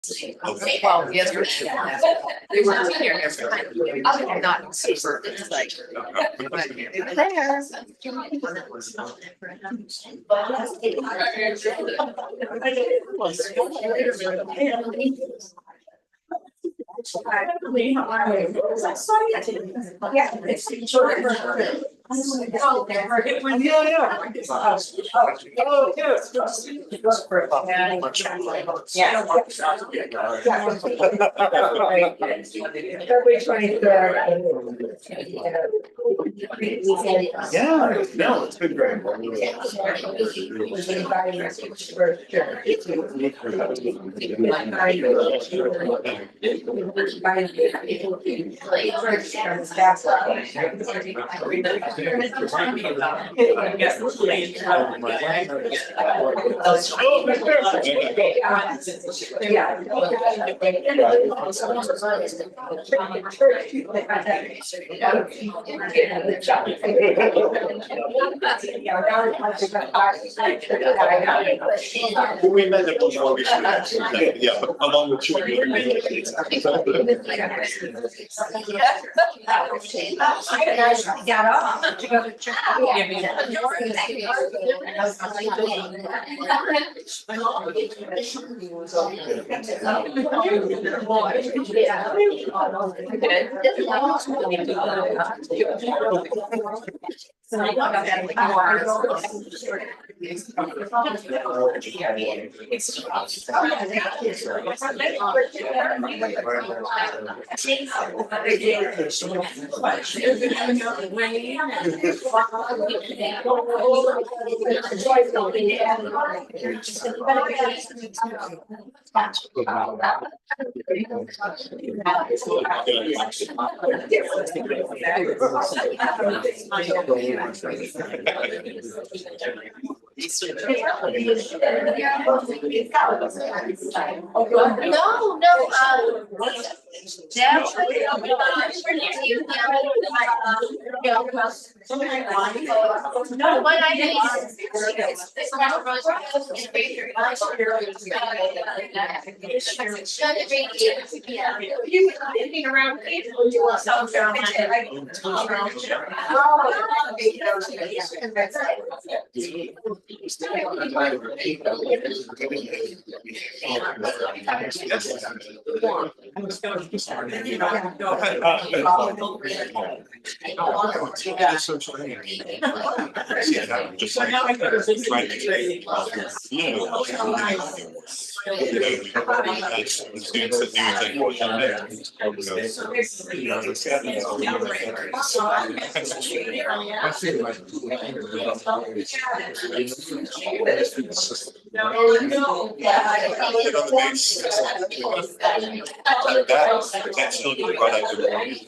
Okay. Well, yes, they were here. Not super. It's like. Yeah, no, it's been great. We met at one more yeah, along with two. That's still good product.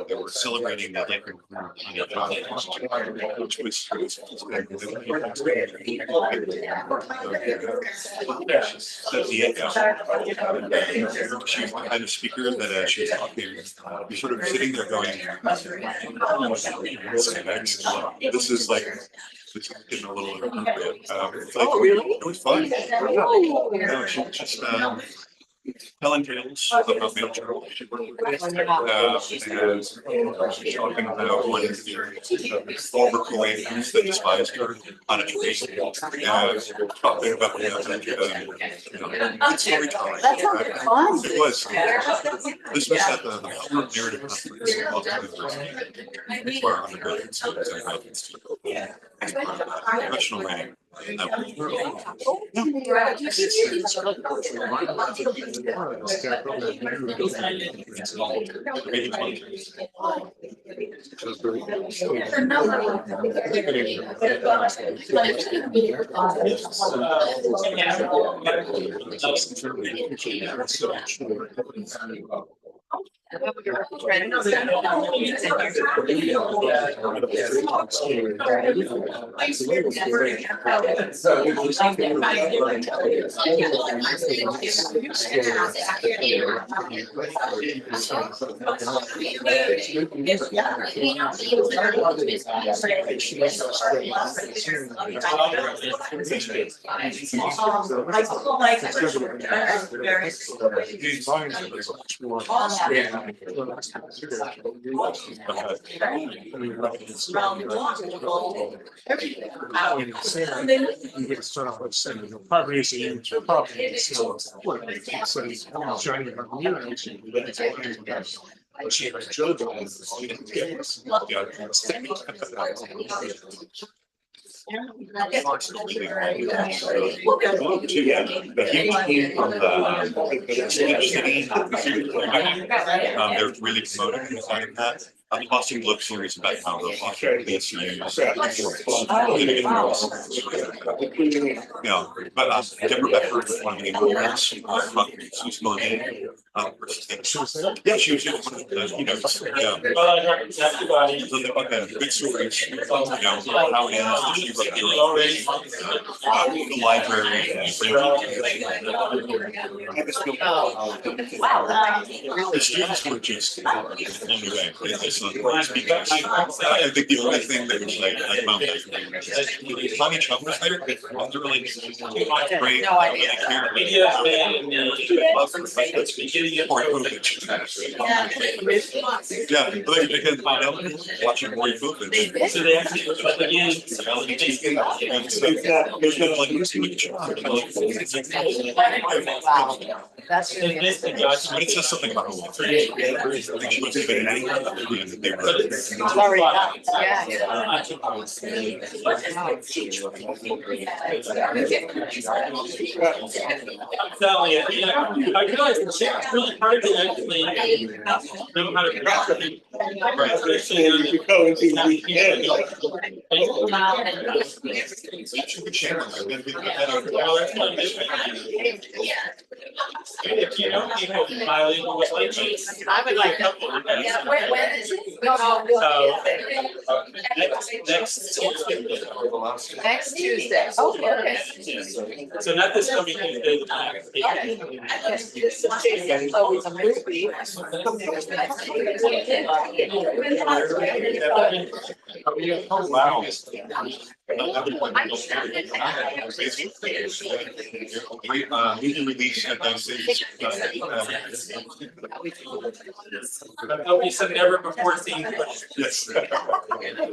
They were celebrating the which was she's the kind of speaker that she's talking, you're sort of sitting there going, this is like, it's getting a little inappropriate. Like, really? It was fun. No, she just telling tales about manager relationship. And she's talking about one experience of former co-agents that despised her on a train. Talking about what happened. Good storytelling. That sounds fun. It was. This was at the Howard Narrative Conference in Boston University. Where undergraduate students and graduate students. Professional writing. And that You get to start off with saying, you know, probably is the answer, probably is still important. So he's joining her community. But she had children. They're really promoting that. The Boston Globe series about how the Boston police use. But Deborah Becker was one of the immigrants who's going yeah, she was one of the, you know, big stories, you know, how it is, she wrote the library. Wow. The students were just anyway. I think the only thing that was like found like Tommy Chum was there. Really great. No idea. Yeah, but again, watching more footage. So they actually look like again. Wow. That's really It's just something about the Sorry. I'm telling you, I realize it's really hard to actually know how to properly. If you don't need help, bilingual language, I would like help. When is it? No, Next Tuesday. next Tuesday. Oh, okay. So not this coming Tuesday. Oh, it's a movie. Oh, wow. We release There'll be some never before seen. yes. I didn't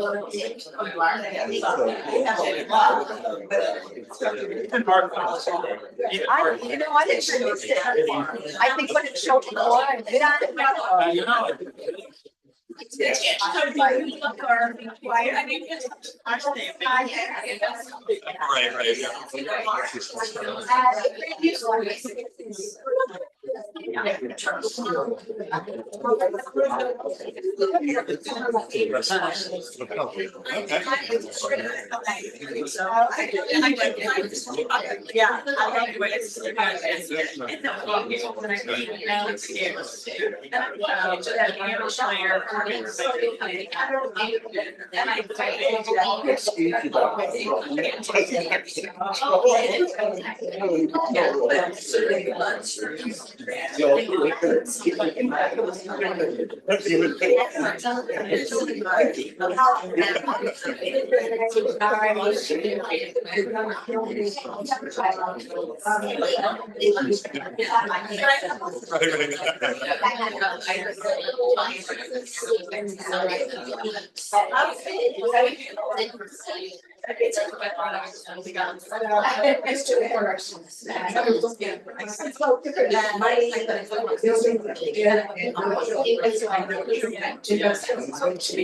notice it. I think when it showed before, I did not. You know. Right.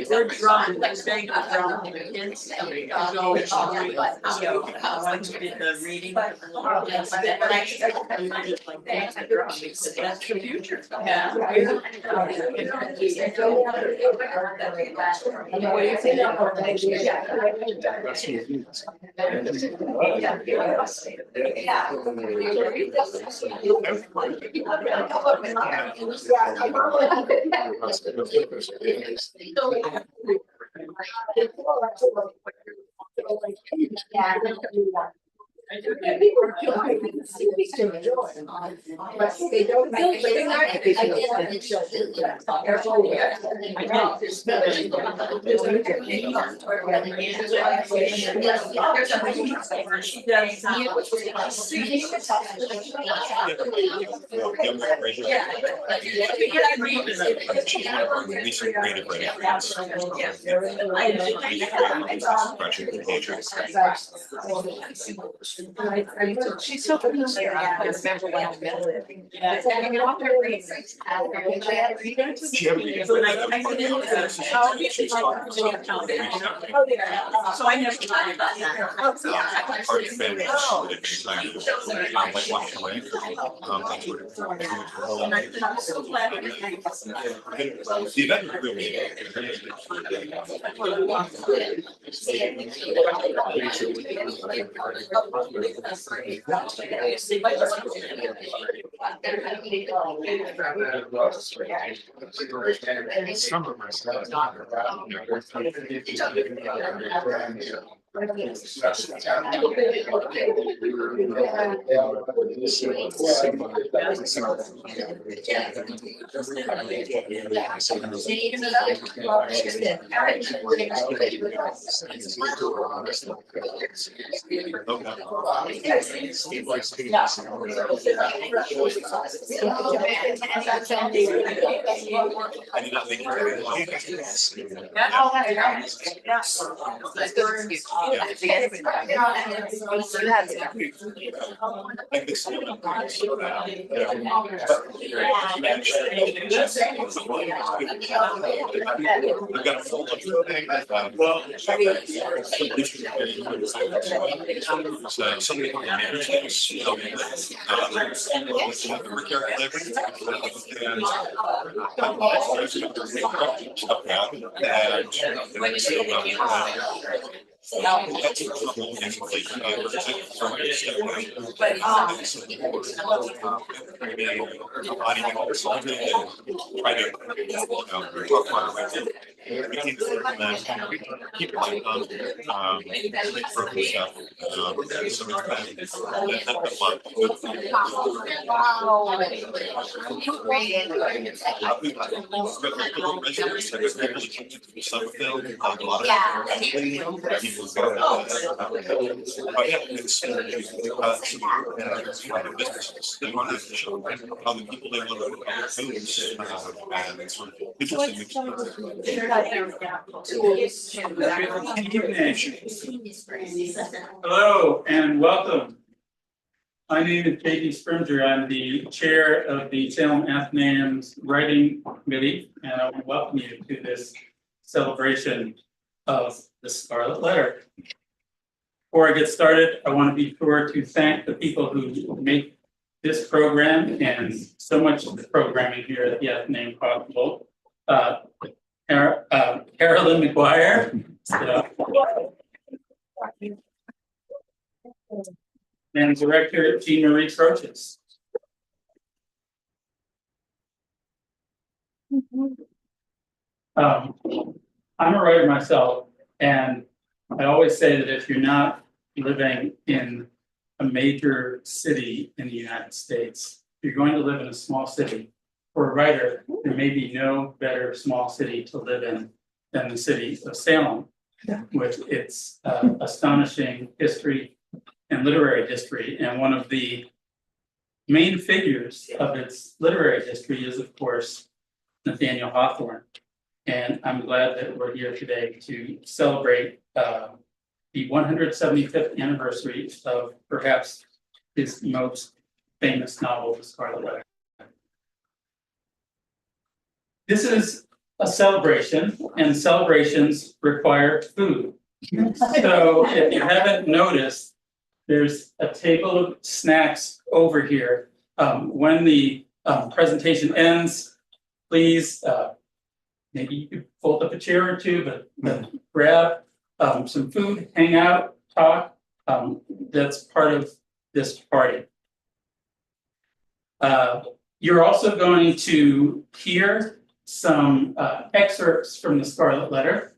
We're drawn, like staying drawn to the kids. The reading. That's the future. She's so familiar. I remember when I met her. So I never thought about that. Our family, like walking away. I'm so glad. The event really. Some of my stuff. I did not think. I've got a full of so somebody Hello and welcome. My name is J.D. Sprimger. I'm the chair of the Salem Athenaeum's Writing Committee, and I want to welcome you to this celebration of the Scarlet Letter. Before I get started, I want to be sure to thank the people who make this program and so much of the programming here at the Athenaeum possible. Carolyn McGuire. And Director Jean Marie Troches. I'm a writer myself, and I always say that if you're not living in a major city in the United States, you're going to live in a small city. For a writer, there may be no better small city to live in than the city of Salem, with its astonishing history and literary history. And one of the main figures of its literary history is, of course, Nathaniel Hawthorne. And I'm glad that we're here today to celebrate the 175th anniversary of perhaps his most famous novel, The Scarlet Letter. This is a celebration, and celebrations require food. So if you haven't noticed, there's a table of snacks over here. When the presentation ends, please, maybe you could fold up a chair or two, but grab some food, hang out, talk. That's part of this party. You're also going to hear some excerpts from the Scarlet Letter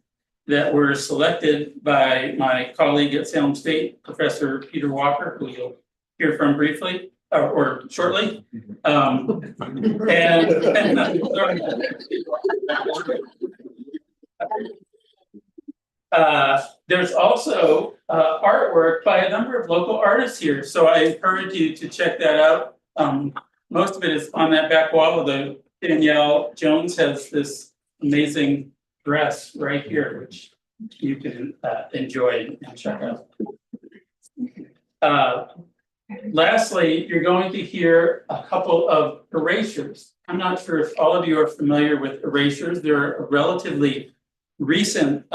that were selected by my colleague at Salem State, Professor Peter Walker, who you'll hear from briefly or shortly. There's also artwork by a number of local artists here, so I encourage you to check that out. Most of it is on that back wall, although Danielle Jones has this amazing dress right here, which you can enjoy and check out. Lastly, you're going to hear a couple of erasures. I'm not sure if all of you are familiar with erasures. They're a relatively recent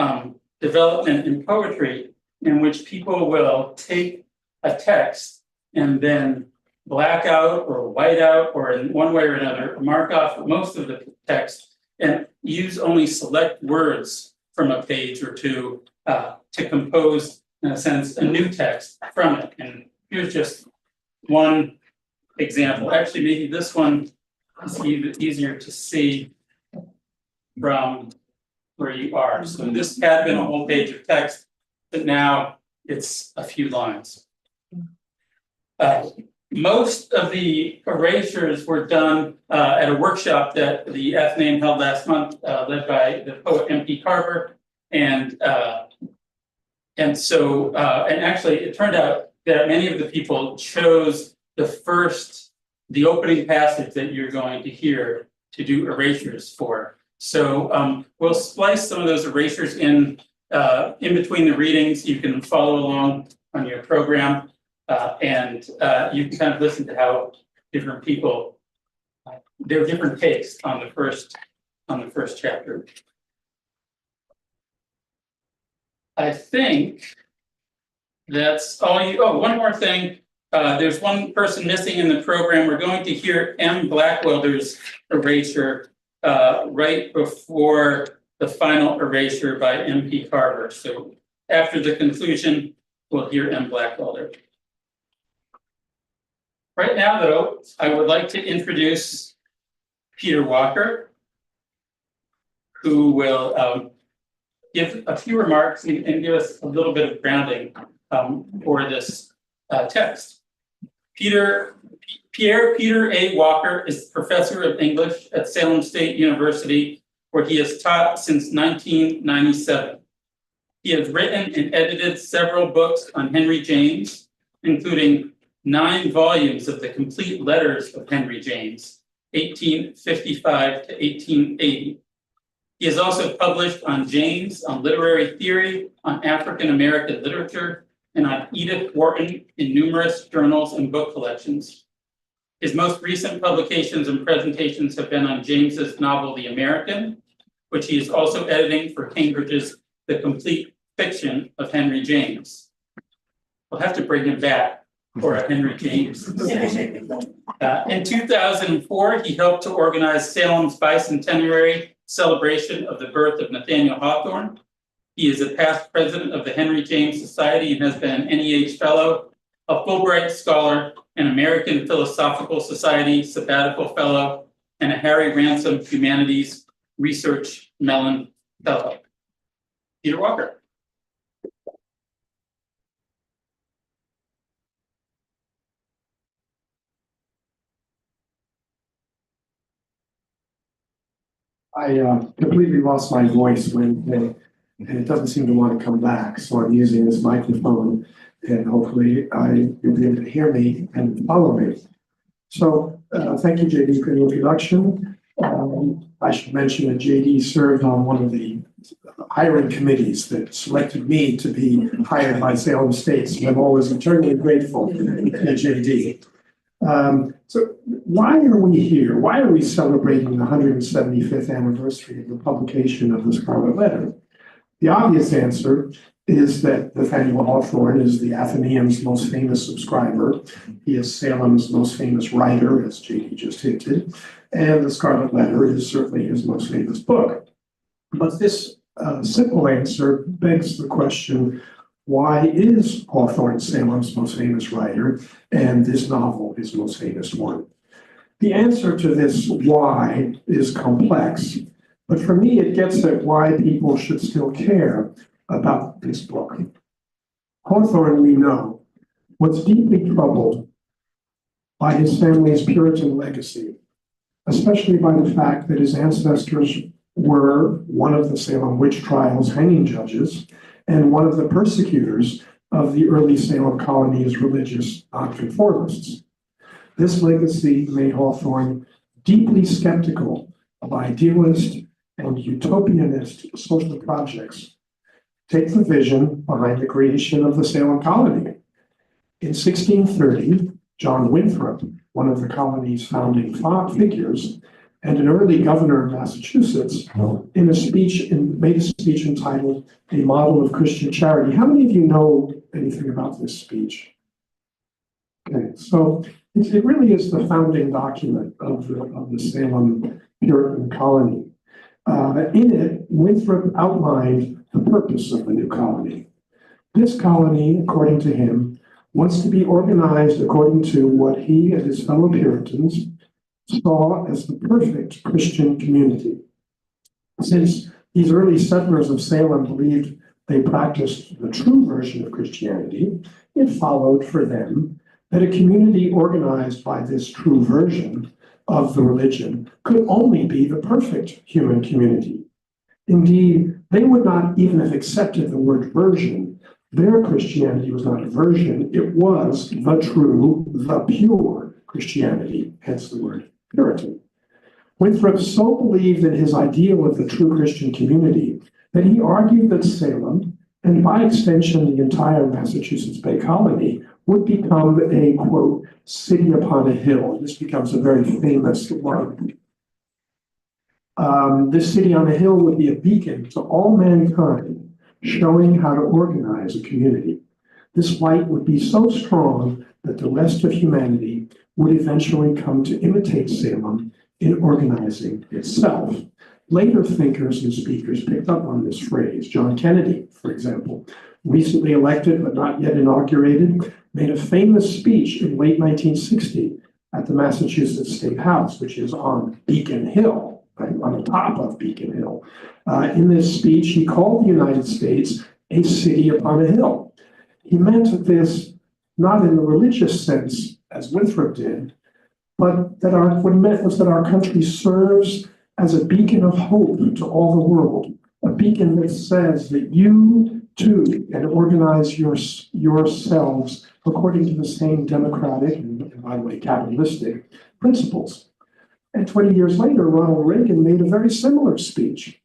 development in poetry in which people will take a text and then black out or white out, or in one way or another, mark off most of the text and use only select words from a page or two to compose, in a sense, a new text from it. And here's just one example. Actually, maybe this one is even easier to see from where you are. So this had been a whole page of text, but now it's a few lines. Most of the erasures were done at a workshop that the Athenaeum held last month, led by the poet M.P. Carver. And actually, it turned out that many of the people chose the opening passage that you're going to hear to do erasures for. So we'll splice some of those erasures in between the readings. You can follow along on your program. And you can kind of listen to how different people, their different takes on the first chapter. I think that's all you. Oh, one more thing. There's one person missing in the program. We're going to hear M. Blackwelder's erasure right before the final erasure by M.P. Carver. So after the conclusion, we'll hear M. Blackwelder. Right now, though, I would like to introduce Peter Walker, who will give a few remarks and give us a little bit of grounding for this text. Pierre Peter A. Walker is professor of English at Salem State University, where he has taught since 1997. He has written and edited several books on Henry James, including 9 volumes of the complete letters of Henry James, 1855 to 1880. He has also published on James, on literary theory, on African American literature, and on Edith Wharton in numerous journals and book collections. His most recent publications and presentations have been on James's novel, The American, which he is also editing for Cambridge's The Complete Fiction of Henry James. We'll have to bring him back for a Henry James. In 2004, he helped to organize Salem's bicentenary celebration of the birth of Nathaniel Hawthorne. He is a past president of the Henry James Society and has been an NEH Fellow, a Fulbright Scholar, an American Philosophical Society Sabbatical Fellow, and a Harry Ransom Humanities Research Mellon Fellow. Peter Walker. I completely lost my voice and it doesn't seem to want to come back. So I'm using this microphone and hopefully you'll be able to hear me and follow me. So thank you, JD, for the introduction. I should mention that JD served on one of the hiring committees that selected me to be hired by Salem State. So I'm always eternally grateful to JD. So why are we here? Why are we celebrating the 175th anniversary of the publication of the Scarlet Letter? The obvious answer is that Nathaniel Hawthorne is the Athenaeum's most famous subscriber. He is Salem's most famous writer, as JD just hinted, and the Scarlet Letter is certainly his most famous book. But this simple answer begs the question, why is Hawthorne Salem's most famous writer and this novel his most famous one? The answer to this why is complex, but for me it gets at why people should still care about this book. Hawthorne, we know, was deeply troubled by his family's Puritan legacy, especially by the fact that his ancestors were one of the Salem witch trials hanging judges and one of the persecutors of the early Salem colony's religious nonconformists. This legacy made Hawthorne deeply skeptical of idealist and utopianist social projects. Take the vision behind the creation of the Salem colony. In 1630, John Winthrop, one of the colony's founding figures, and an early governor of Massachusetts, made a speech entitled A Model of Christian Charity. How many of you know anything about this speech? Okay, so it really is the founding document of the Salem Puritan colony. In it, Winthrop outlined the purpose of the new colony. This colony, according to him, wants to be organized according to what he and his fellow Puritans saw as the perfect Christian community. Since these early settlers of Salem believed they practiced the true version of Christianity, it followed for them that a community organized by this true version of the religion could only be the perfect human community. Indeed, they would not even have accepted the word version. Their Christianity was not a version, it was the true, the pure Christianity, hence the word Puritan. Winthrop so believed in his ideal of the true Christian community that he argued that Salem, and by extension the entire Massachusetts Bay Colony, would become a, quote, city upon a hill. This becomes a very famous line. This city on a hill would be a beacon to all mankind, showing how to organize a community. This light would be so strong that the rest of humanity would eventually come to imitate Salem in organizing itself. Later thinkers and speakers picked up on this phrase. John Kennedy, for example, recently elected but not yet inaugurated, made a famous speech in late 1960 at the Massachusetts State House, which is on Beacon Hill, right, on the top of Beacon Hill. In this speech, he called the United States a city upon a hill. He meant this not in the religious sense, as Winthrop did, but that what he meant was that our country serves as a beacon of hope to all the world, a beacon that says that you too can organize yourselves according to the same democratic and, by the way, capitalistic principles. And 20 years later, Ronald Reagan made a very similar speech.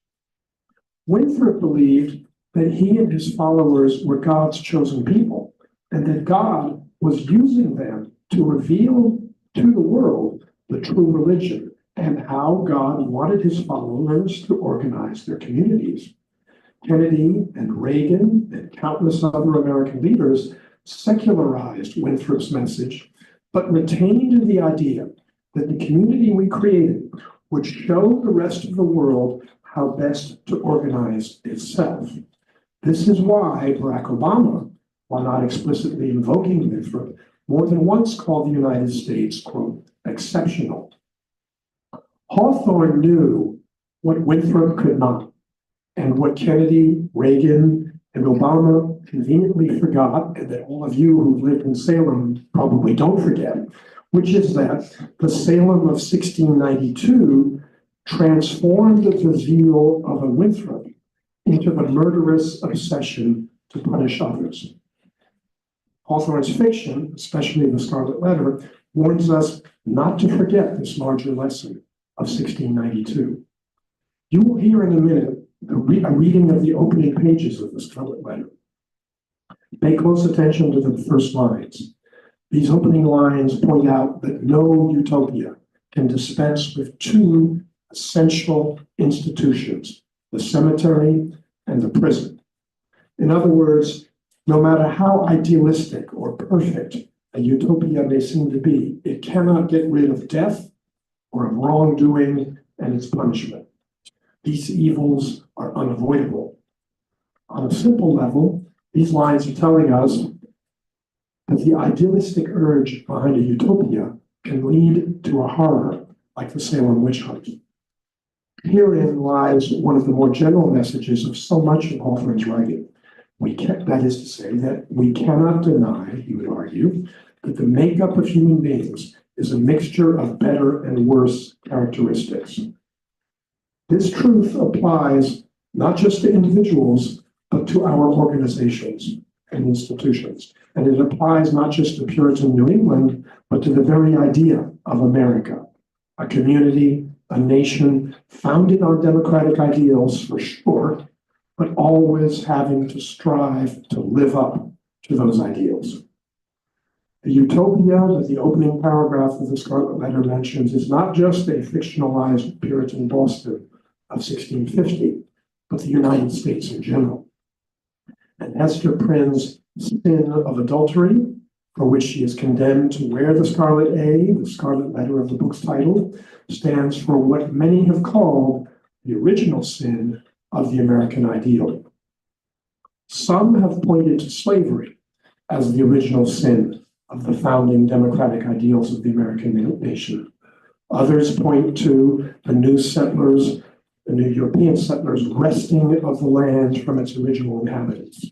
Winthrop believed that he and his followers were God's chosen people, and that God was using them to reveal to the world the true religion and how God wanted his followers to organize their communities. Kennedy and Reagan and countless other American leaders secularized Winthrop's message, but retained the idea that the community we created would show the rest of the world how best to organize itself. This is why Barack Obama, while not explicitly invoking Winthrop, more than once called the United States, quote, exceptional. Hawthorne knew what Winthrop could not, and what Kennedy, Reagan, and Obama conveniently forgot, and that all of you who lived in Salem probably don't forget, which is that the Salem of 1692 transformed the zeal of a Winthrop into the murderous obsession to punish others. Hawthorne's fiction, especially The Scarlet Letter, warns us not to forget this larger lesson of 1692. You will hear in a minute a reading of the opening pages of The Scarlet Letter. Pay close attention to the first lines. These opening lines point out that no utopia can dispense with two essential institutions, the cemetery and the prison. In other words, no matter how idealistic or perfect a utopia may seem to be, it cannot get rid of death or of wrongdoing and its punishment. These evils are unavoidable. On a simple level, these lines are telling us that the idealistic urge behind a utopia can lead to a horror like the Salem witch hunt. Herein lies one of the more general messages of so much of Hawthorne's writing. That is to say, that we cannot deny, he would argue, that the makeup of human beings is a mixture of better and worse characteristics. This truth applies not just to individuals, but to our organizations and institutions. And it applies not just to Puritan New England, but to the very idea of America, a community, a nation founded on democratic ideals for sure, but always having to strive to live up to those ideals. The utopia that the opening paragraph of the Scarlet Letter mentions is not just a fictionalized Puritan Boston of 1650, but the United States in general. And Hester Prynne's sin of adultery, for which she is condemned to wear the Scarlet A, the Scarlet Letter of the book's title, stands for what many have called the original sin of the American ideal. Some have pointed to slavery as the original sin of the founding democratic ideals of the American nation. Others point to the new European settlers wresting of the land from its original inhabitants.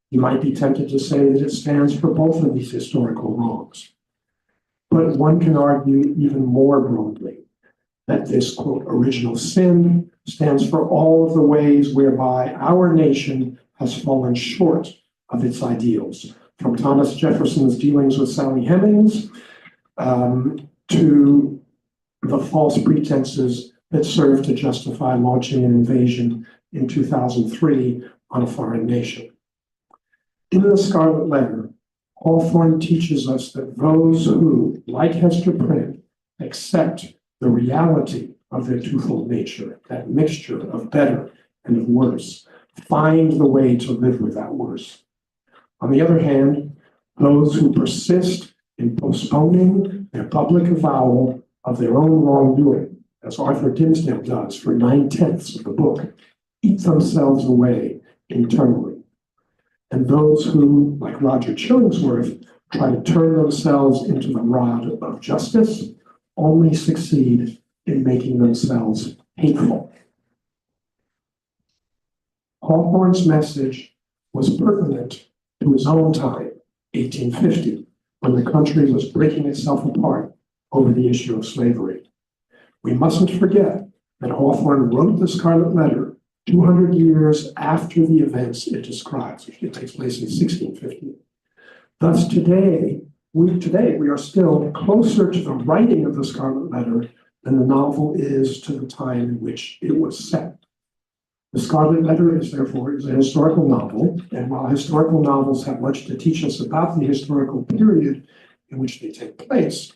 You might be tempted to say that it stands for both of these historical wrongs. But one can argue even more broadly that this, quote, original sin stands for all of the ways whereby our nation has fallen short of its ideals, from Thomas Jefferson's dealings with Sally Hemings to the false pretenses that served to justify launching an invasion in 2003 on a foreign nation. In the Scarlet Letter, Hawthorne teaches us that those who, like Hester Prynne, accept the reality of their twofold nature, that mixture of better and of worse, find the way to live with that worse. On the other hand, those who persist in postponing their public avowal of their own wrongdoing, as Arthur Dimmesdale does for 9/10 of the book, eat themselves away internally. And those who, like Roger Chillingsworth, try to turn themselves into the rod of justice only succeed in making themselves hateful. Hawthorne's message was pertinent to his own time, 1850, when the country was breaking itself apart over the issue of slavery. We mustn't forget that Hawthorne wrote the Scarlet Letter 200 years after the events it describes. It takes place in 1650. Thus today we are still closer to the writing of the Scarlet Letter than the novel is to the time in which it was set. The Scarlet Letter is therefore a historical novel, and while historical novels have much to teach us about the historical period in which they take place,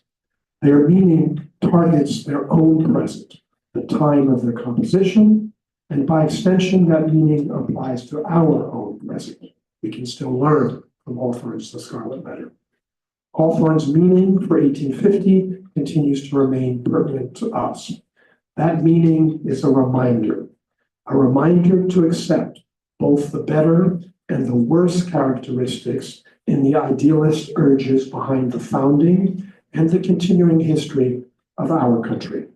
their meaning targets their own present, the time of their composition, and by extension, that meaning applies to our own present. We can still learn from Hawthorne's The Scarlet Letter. Hawthorne's meaning for 1850 continues to remain pertinent to us. That meaning is a reminder to accept both the better and the worse characteristics in the idealist urges behind the founding and the continuing history of our country.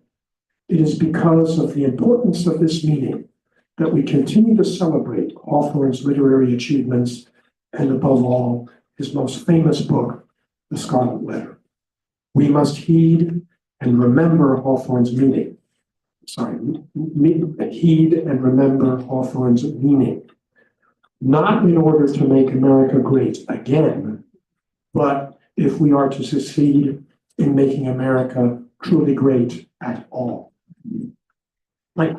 It is because of the importance of this meaning that we continue to celebrate Hawthorne's literary achievements and, above all, his most famous book, The Scarlet Letter. We must heed and remember Hawthorne's meaning heed and remember Hawthorne's meaning. Not in order to make America great again, but if we are to succeed in making America truly great at all. Like,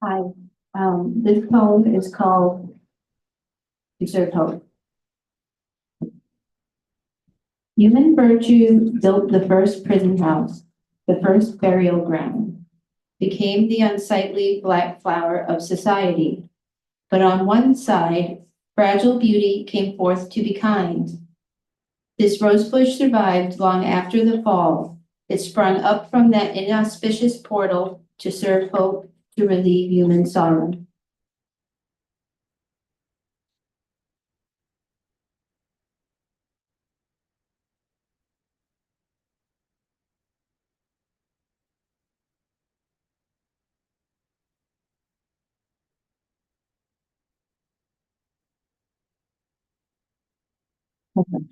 Hi, this poem is called Deserved Hope. Human virtue built the first prison house, the first burial ground, became the unsightly black flower of society. But on one side, fragile beauty came forth to be kind. This rosebush survived long after the fall. It sprung up from that inauspicious portal to serve hope, to relieve human sorrow. Thank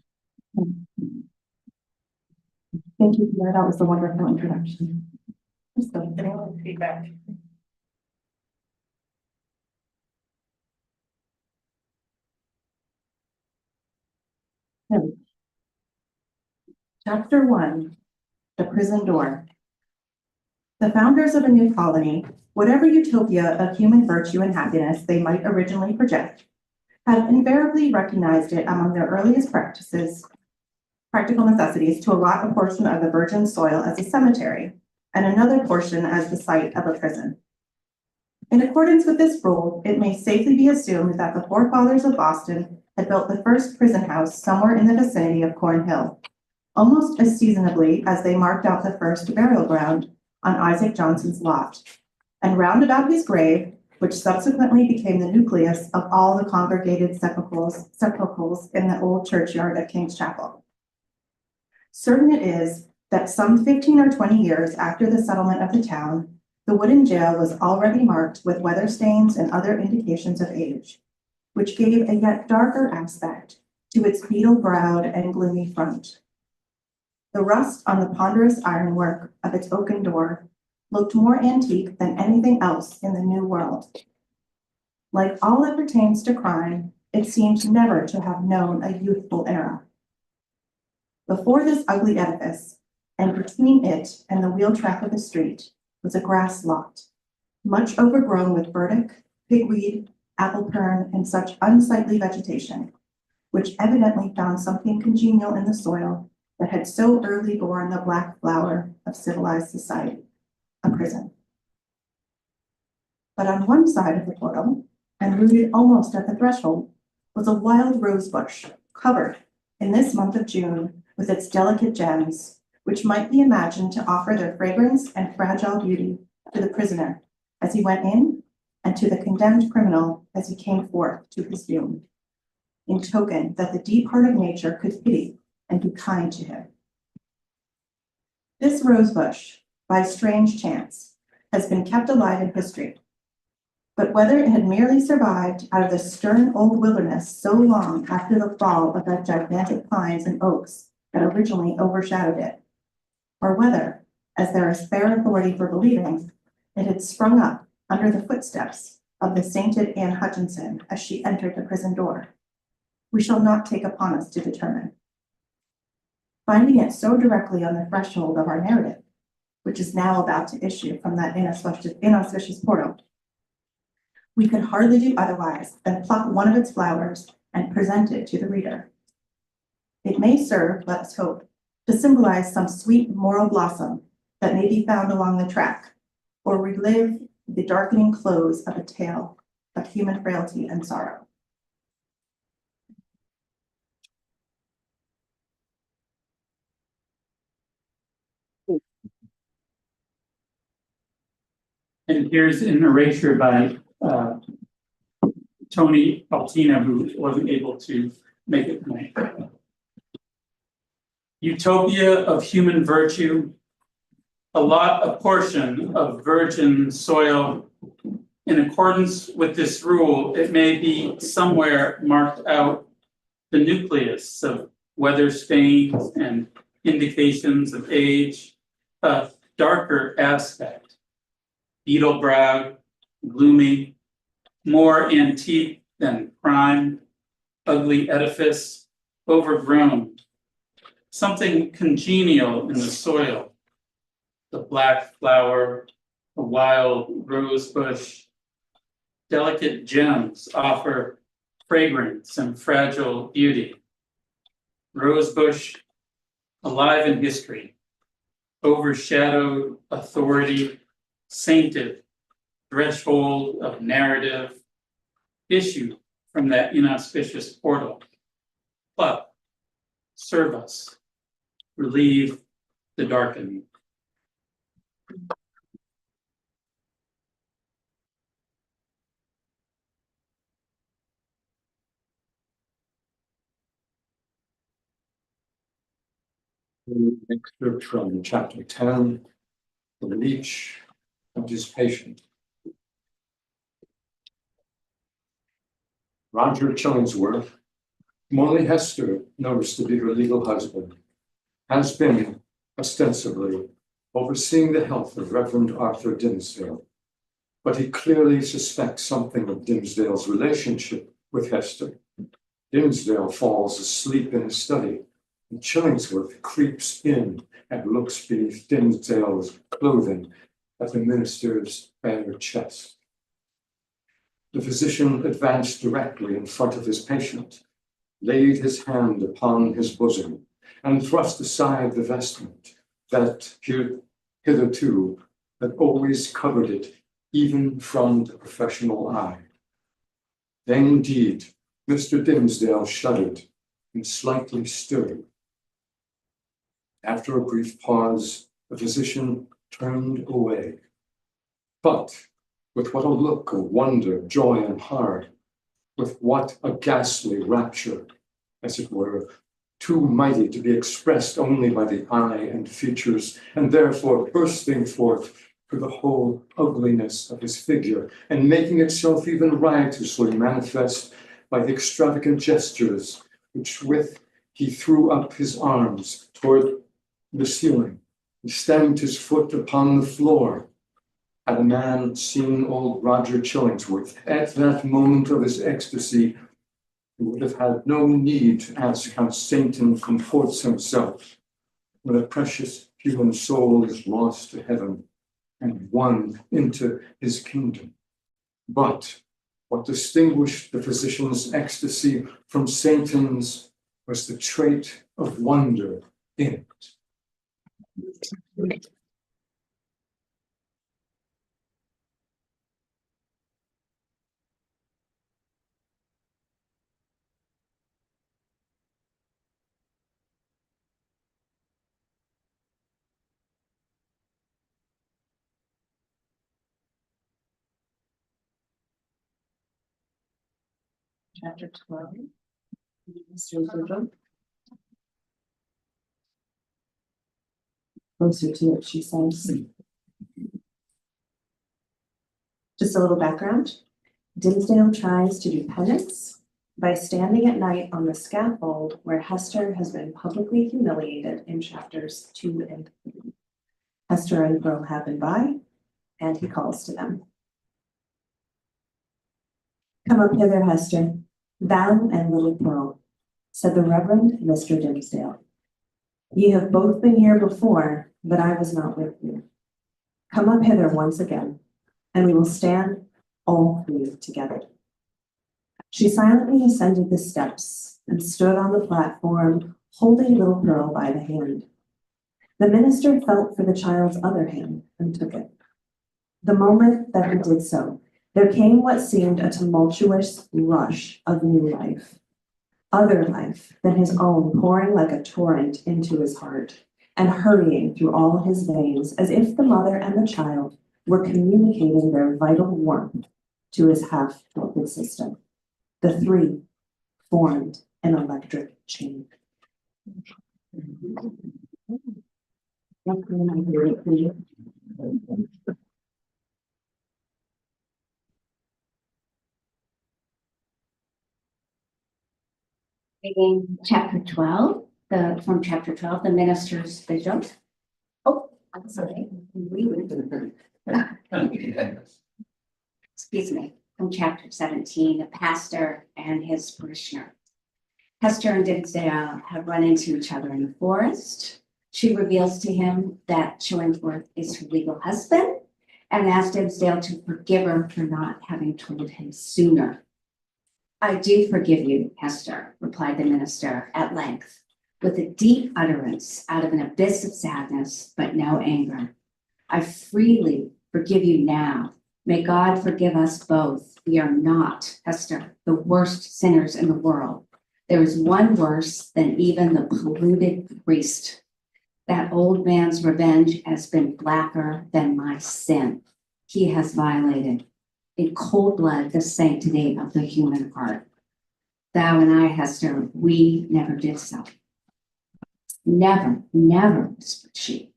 you, Pierre. That was a wonderful introduction. Let's go. Anyone feedback? Chapter 1, The Prison Door. The founders of a new colony, whatever utopia of human virtue and happiness they might originally project, have invariably recognized it among their earliest practical necessities to allot a portion of the virgin soil as a cemetery and another portion as the site of a prison. In accordance with this rule, it may safely be assumed that the forefathers of Boston had built the first prison house somewhere in the vicinity of Cornhill, almost as seasonably as they marked out the first burial ground on Isaac Johnson's lot, and round about his grave, which subsequently became the nucleus of all the congregated sepulchres in the old churchyard of King's Chapel. Certain it is that some 15 or 20 years after the settlement of the town, the wooden jail was already marked with weather stains and other indications of age, which gave a yet darker aspect to its beetle-browed and gloomy front. The rust on the ponderous ironwork of its oaken door looked more antique than anything else in the New World. Like all that pertains to crime, it seemed never to have known a youthful era. Before this ugly edifice, and between it and the wheel track of the street, was a grass lot, much overgrown with burdock, pigweed, apple pern, and such unsightly vegetation, which evidently found something congenial in the soil that had so early borne the black flower of civilized society, a prison. But on one side of the portal, and rooted almost at the threshold, was a wild rose bush, covered, in this month of June, with its delicate gems, which might be imagined to offer their fragrance and fragile beauty to the prisoner as he went in, and to the condemned criminal as he came forth to his doom, in token that the deep heart of nature could pity and be kind to him. This rose bush, by strange chance, has been kept alive in history. But whether it had merely survived out of the stern old wilderness so long after the fall of the gigantic pines and oaks that originally overshadowed it, or whether, as there is fair authority for believing, it had sprung up under the footsteps of the sainted Anne Hutchinson as she entered the prison door, we shall not take upon us to determine. Finding it so directly on the threshold of our narrative, which is now about to issue from that inauspicious portal, we could hardly do otherwise than pluck one of its flowers and present it to the reader. It may serve, let us hope, to symbolize some sweet moral blossom that may be found along the track, or relive the darkening close of a tale of human frailty and sorrow. And here's an erasure by Tony Altina, who wasn't able to make it tonight. Utopia of human virtue, a portion of virgin soil. In accordance with this rule, it may be somewhere marked out the nucleus of weather stains and indications of age, a darker aspect, beetle-browed, gloomy, more antique than prime, ugly edifice, overgrown, something congenial in the soil, the black flower, a wild rose bush, delicate gems offer fragrance and fragile beauty. Rosebush, alive in history, overshadowed authority, sainted threshold of narrative, issue from that inauspicious portal. But serve us, relieve the darkening. Excerpt from chapter 10, The Leech and His Patient. Roger Chillingsworth, Molly Hester, noticed to be her legal husband, has been ostensibly overseeing the health of Reverend Arthur Dimmesdale, but he clearly suspects something of Dimmesdale's relationship with Hester. Dimmesdale falls asleep in his study, and Chillingsworth creeps in and looks beneath Dimmesdale's clothing at the minister's bare chest. The physician advanced directly in front of his patient, laid his hand upon his bosom, and thrust aside the vestment that hitherto had always covered it, even from the professional eye. Then indeed, Mr. Dimmesdale shuddered and slightly stirred. After a brief pause, the physician turned away. But with what a look of wonder, joy, and horror, with what a ghastly rapture, as it were, too mighty to be expressed only by the eye and features, and therefore bursting forth through the whole ugliness of his figure, and making itself even riotously manifest by the extravagant gestures which with he threw up his arms toward the ceiling, and stamped his foot upon the floor. Had a man seen old Roger Chillingsworth at that moment of his ecstasy, he would have had no need to ask how Satan comports himself when a precious human soul is lost to heaven and won into his kingdom. But what distinguished the physician's ecstasy from Satan's was the trait of wonder in it. Chapter 12. Syndrome. Closer to it, she says. Just a little background. Dimmesdale tries to do penance by standing at night on the scaffold where Hester has been publicly humiliated in chapters 2 and 3. Hester and Pearl happen by, and he calls to them. Come up hither, Hester, thou and little Pearl, said the Reverend Mr. Dimmesdale. Ye have both been here before, but I was not with you. Come up hither once again, and we will stand all three together. She silently ascended the steps and stood on the platform, holding little Pearl by the hand. The minister felt for the child's other hand and took it. The moment that he did so, there came what seemed a tumultuous rush of new life, other life than his own, pouring like a torrent into his heart and hurrying through all his veins, as if the mother and the child were communicating their vital warmth to his half-torpid system. The three formed an electric chain. Reading chapter 12, from chapter 12, the minister's vigil. Oh, I'm sorry. Excuse me, from chapter 17, the pastor and his parishioner. Hester and Dimmesdale have run into each other in the forest. She reveals to him that Chillingworth is her legal husband and asks Dimmesdale to forgive her for not having told him sooner. I do forgive you, Hester, replied the minister at length, with a deep utterance out of an abyss of sadness, but no anger. I freely forgive you now. May God forgive us both. We are not, Hester, the worst sinners in the world. There is one worse than even the polluted priest. That old man's revenge has been blacker than my sin. He has violated in cold blood the sanctity of the human heart. Thou and I, Hester, we never did so. Never, never, whispered she.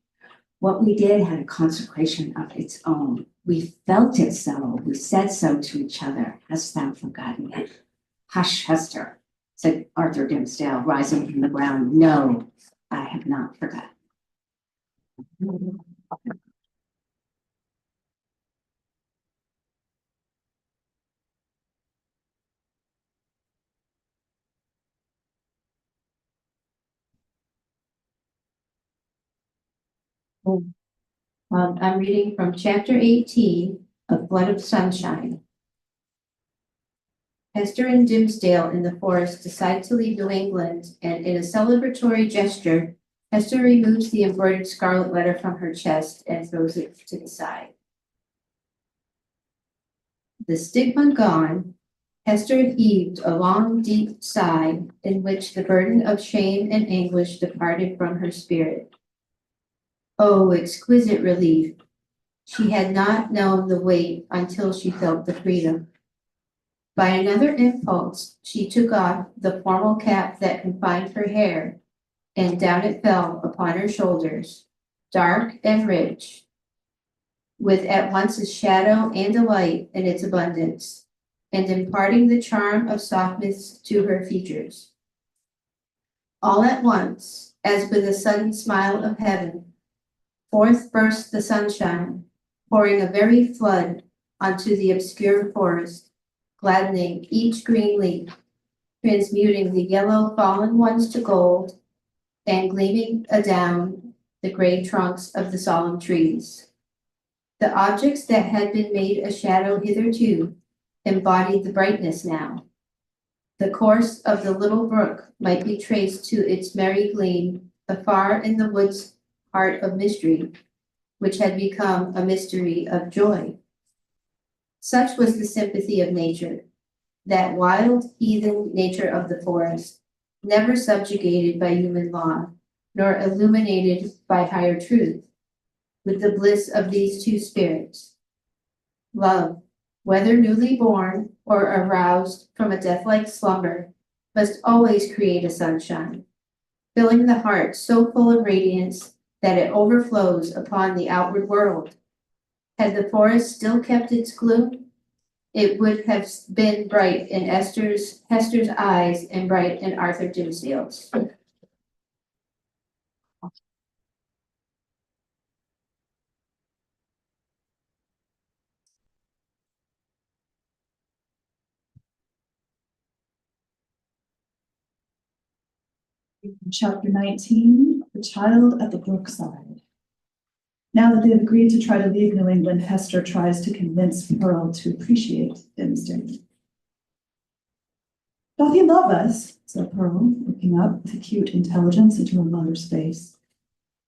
What we did had a consecration of its own. We felt it so. We said so to each other. Hast thou forgotten it? Hush, Hester, said Arthur Dimmesdale, rising from the ground. No, I have not forgotten. I'm reading from chapter 18 of Blood of Sunshine. Hester and Dimmesdale in the forest decide to leave New England, and in a celebratory gesture, Hester removes the embroidered scarlet letter from her chest and throws it to the side. The stigma gone, Hester heaved a long, deep sigh in which the burden of shame and anguish departed from her spirit. Oh, exquisite relief! She had not known the weight until she felt the freedom. By another impulse, she took off the formal cap that confined her hair, and down it fell upon her shoulders, dark and rich, with at once a shadow and a light in its abundance, and imparting the charm of softness to her features. All at once, as with a sudden smile of heaven, forth burst the sunshine, pouring a very flood onto the obscure forest, gladdening each green leaf, transmuting the yellow fallen ones to gold, and gleaming adown the gray trunks of the solemn trees. The objects that had been made a shadow hitherto embodied the brightness now. The course of the little brook might be traced to its merry gleam afar in the wood's heart of mystery, which had become a mystery of joy. Such was the sympathy of nature, that wild, heathen nature of the forest, never subjugated by human law, nor illuminated by higher truth, with the bliss of these two spirits. Love, whether newly born or aroused from a death-like slumber, must always create a sunshine, filling the heart so full of radiance that it overflows upon the outward world. Had the forest still kept its gloom, it would have been bright in Hester's eyes and bright in Arthur Dimmesdale's. Chapter 19, The Child at the Brookside. Now that they have agreed to try to leave New England, Hester tries to convince Pearl to appreciate Dimmesdale. Doth he love us? Said Pearl, looking up with acute intelligence into her mother's face.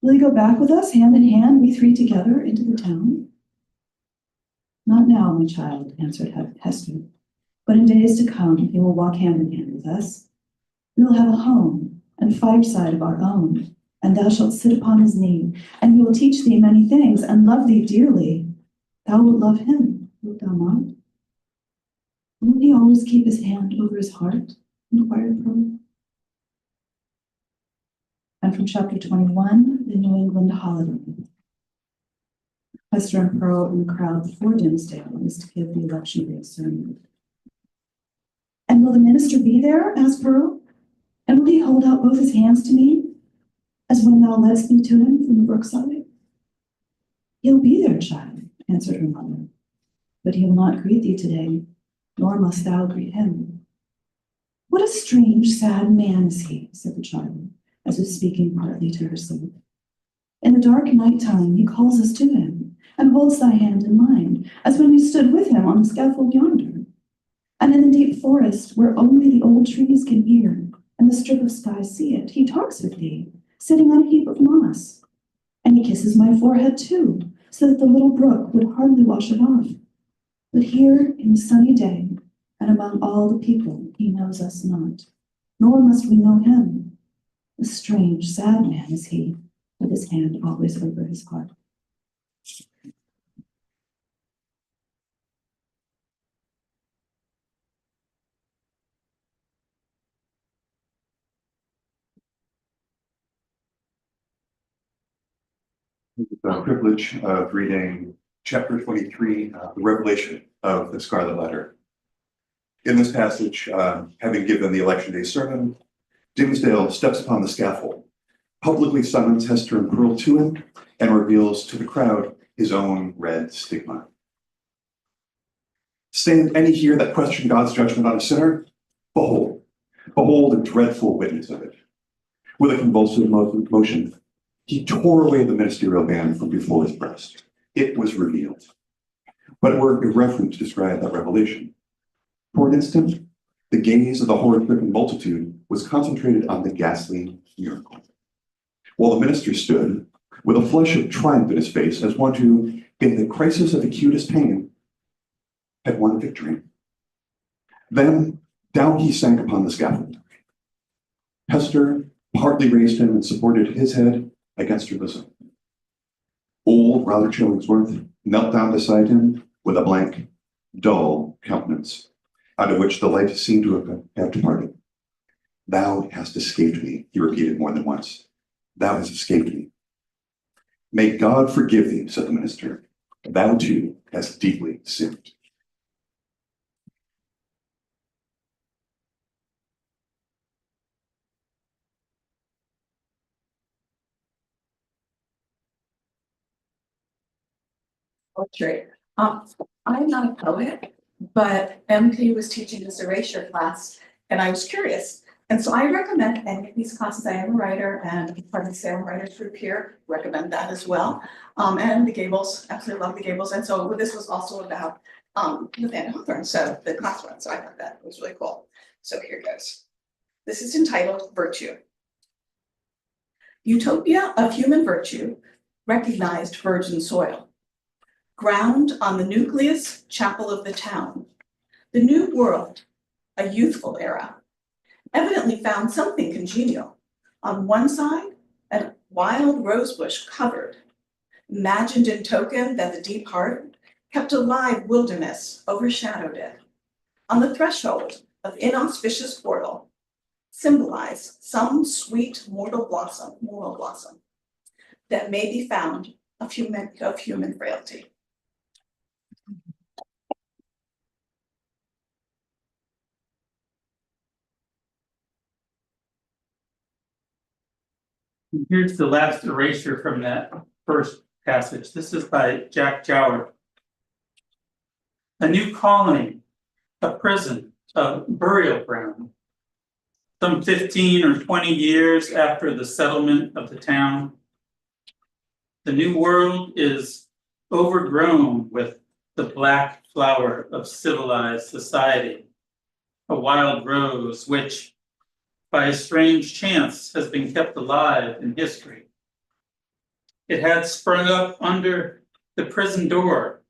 Will he go back with us, hand in hand, we three together, into the town? Not now, my child, answered Hester, but in days to come he will walk hand in hand with us. We will have a home and fireside of our own, and thou shalt sit upon his knee, and he will teach thee many things, and love thee dearly. Thou wilt love him, wilt thou not? Won't he always keep his hand over his heart? Inquired Pearl. and from chapter 21, the New England holiday. Hester and Pearl in the crowd before Dimsdale is to give the election day sermon. And will the minister be there? Asked Pearl. And will he hold out both his hands to me, as when thou leddest me to him from the brookside? He'll be there, child, answered her mother, but he will not greet thee today, nor must thou greet him. What a strange, sad man is he, said the child, as if speaking partly to herself. In the dark night time he calls us to him, and holds thy hand in mine, as when we stood with him on the scaffold yonder. And in the deep forest, where only the old trees can hear, and the strip of sky see it, he talks with thee, sitting on a heap of moss. And he kisses my forehead too, so that the little brook would hardly wash it off. But here in the sunny day, and among all the people, he knows us not, nor must we know him. A strange, sad man is he, with his hand always over his heart. The privilege of reading chapter 23, the revelation of the Scarlet Letter. In this passage, having given the election day sermon, Dimsdale steps upon the scaffold, publicly summons Hester and Pearl to him, and reveals to the crowd his own red stigma. Stand any here that question God's judgment on a sinner? Behold a dreadful witness of it. With a convulsive motion, he tore away the ministerial band from before his breast. It was revealed. But it were irreverent to describe that revelation. For an instant, the gaze of the horror-stricken multitude was concentrated on the ghastly miracle, while the minister stood with a flush of triumph in his face as one who, in the crisis of acutest pain, had won victory. Then down he sank upon the scaffold. Hester partly raised him and supported his head against her bosom. Old Robert Chillingsworth knelt down beside him with a blank, dull countenance, out of which the light seemed to have departed. Thou hast escaped me, he repeated more than once. Thou hast escaped me. May God forgive thee, said the minister. Thou too hast deeply sinned. Poetry. I'm not a poet, but MK was teaching this erasure class, and I was curious. And so I recommend any of these classes. I am a writer and part of the Salem Writers Group here, recommend that as well. And the Gables, absolutely love the Gables. And so this was also about Nathaniel Hawthorne, so the class one. So I thought that was really cool. So here goes. This is entitled Virtue. Utopia of human virtue, recognized virgin soil. Ground on the nucleus chapel of the town. The new world, a youthful era, evidently found something congenial. On one side, a wild rosebush covered, imagined in token that the deep heart kept alive wilderness overshadowed it. On the threshold of inauspicious portal, symbolized some sweet moral blossom that may be found of human frailty. Here's the last erasure from that first passage. This is by Jack Joward. A new colony, a prison, a burial ground. Some 15 or 20 years after the settlement of the town, the new world is overgrown with the black flower of civilized society, a wild rose which, by a strange chance, has been kept alive in history. It had sprung up under the prison door.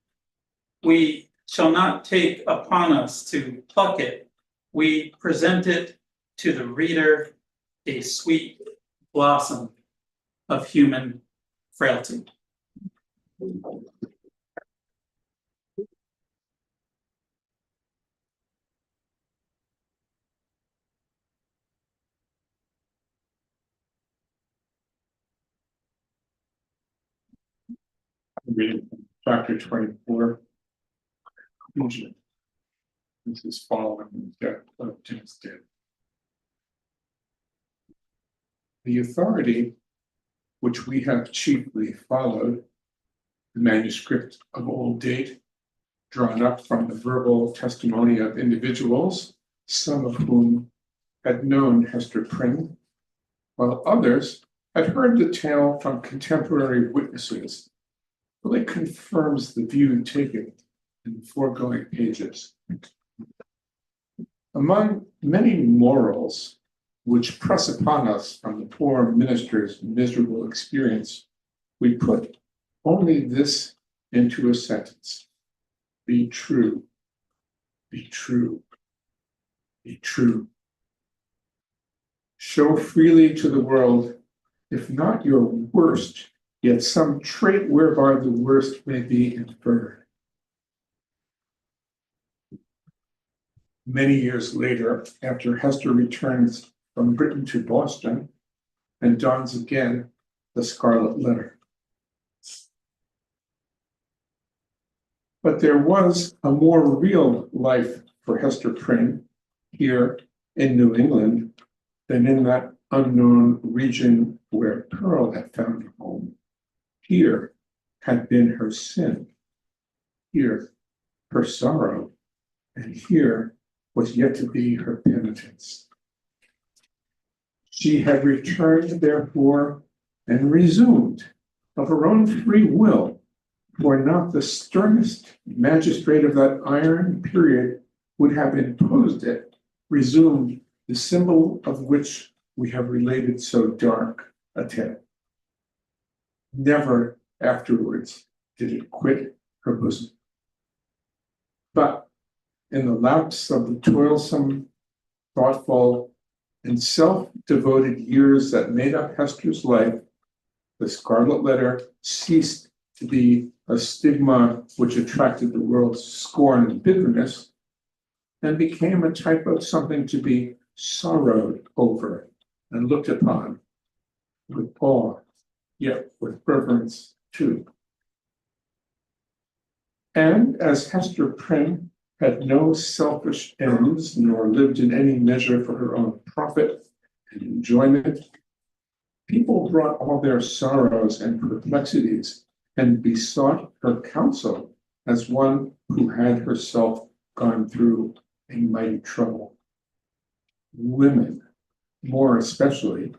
We shall not take upon us to pluck it. We present it to the reader, a sweet blossom of human frailty. Reading from chapter 24. Conclusion. This is following the death of Timothy. The authority which we have chiefly followed, the manuscript of old date, drawn up from the verbal testimony of individuals, some of whom had known Hester Prynne, while others had heard the tale from contemporary witnesses, fully confirms the view taken in the foregoing pages. Among many morals which press upon us from the poor minister's miserable experience, we put only this into a sentence: be true, be true, be true. Show freely to the world, if not your worst, yet some trait whereby the worst may be inferred. Many years later, after Hester returns from Britain to Boston and dons again the Scarlet Letter. But there was a more real life for Hester Prynne here in New England than in that unknown region where Pearl had found a home. Here had been her sin, here her sorrow, and here was yet to be her penitence. She had returned, therefore, and resumed of her own free will, for not the sternest magistrate of that iron period would have imposed it, resumed the symbol of which we have related so dark a tale. Never afterwards did it quit her bosom. But in the lapse of the toilsome, thoughtful, and self-devoted years that made up Hester's life, the Scarlet Letter ceased to be a stigma which attracted the world's scorn and bitterness, and became a type of something to be sorrowed over and looked upon with awe, yet with reverence too. And as Hester Prynne had no selfish ends, nor lived in any measure for her own profit and enjoyment, people brought all their sorrows and perplexities and besought her counsel as one who had herself gone through a mighty trouble. Women, more especially,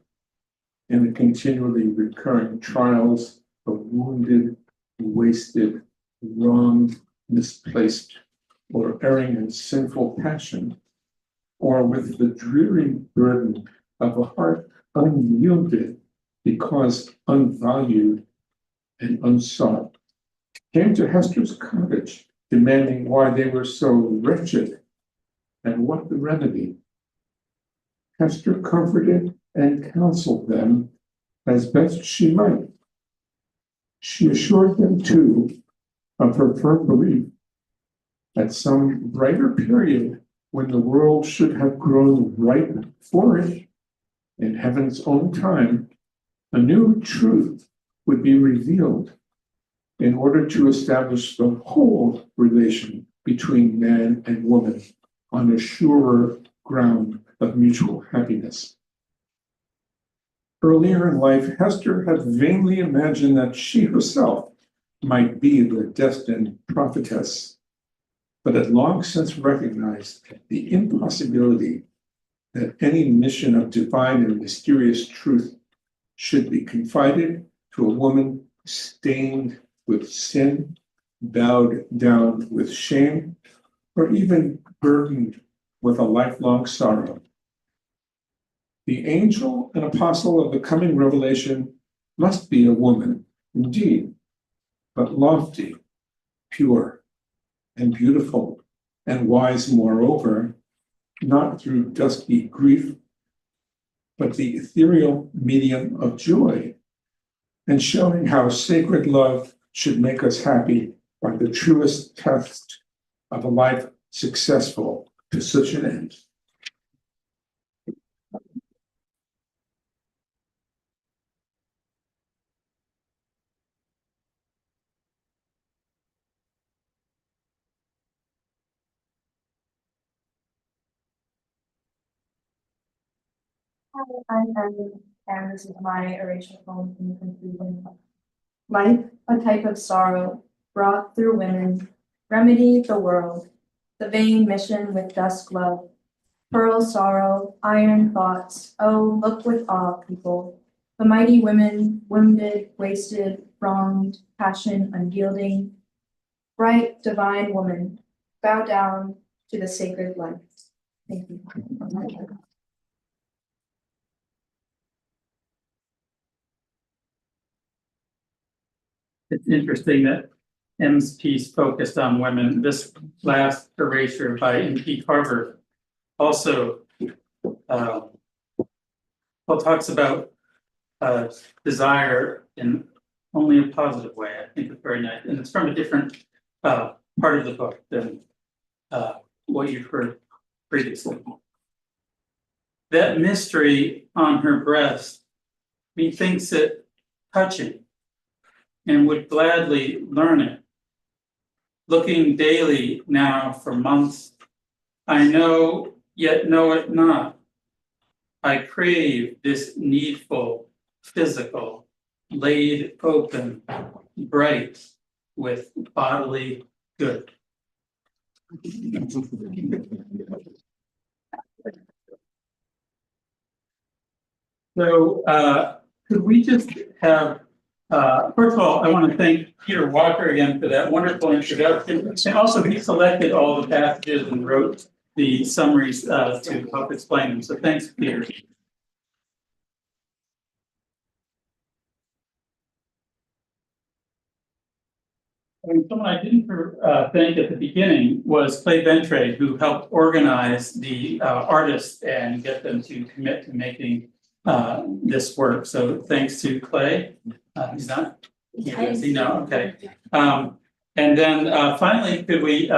in the continually recurring trials of wounded, wasted, wronged, misplaced, or erring in sinful passion, or with the dreary burden of a heart unyielded because unvalued and unsought, came to Hester's cottage, demanding why they were so wretched and what the remedy. Hester comforted and counseled them as best she might. She assured them, too, of her firm belief at some brighter period when the world should have grown ripe for it, in heaven's own time, a new truth would be revealed in order to establish the whole relation between man and woman on a surer ground of mutual happiness. Earlier in life, Hester had vainly imagined that she herself might be the destined prophetess, but had long since recognized the impossibility that any mission of divine and mysterious truth should be confided to a woman stained with sin, bowed down with shame, or even burdened with a lifelong sorrow. The angel and apostle of the coming revelation must be a woman, indeed, but lofty, pure, and beautiful, and wise moreover, not through dusky grief, but the ethereal medium of joy, and showing how sacred love should make us happy by the truest test of a life successful to such an end. I'm Evan, and this is my erasure poem from the conclusion. Life, a type of sorrow, brought through women, remedy the world, the vain mission with dusk love, pearl sorrow, iron thoughts, oh, look with awe, people, the mighty women, wounded, wasted, wronged, passion unyielding, bright, divine woman, bow down to the sacred light. Thank you. It's interesting that M's piece focused on women. This last erasure by M.P. Carver also talks about desire in only a positive way. I think it's very nice, and it's from a different part of the book than what you've heard previously. That mystery on her breast, methinks it touching, and would gladly learn it. Looking daily now for months, I know, yet know it not. I crave this needful, physical, laid open, bright with bodily good. So could we just have, first of all, I want to thank Peter Walker again for that wonderful introduction. And also he selected all the passages and wrote the summaries to help explain them. So thanks, Peter. And someone I didn't thank at the beginning was Clay Ventre, who helped organize the artists and get them to commit to making this work. So thanks to Clay. He's not here, is he? No, okay. And then finally, could we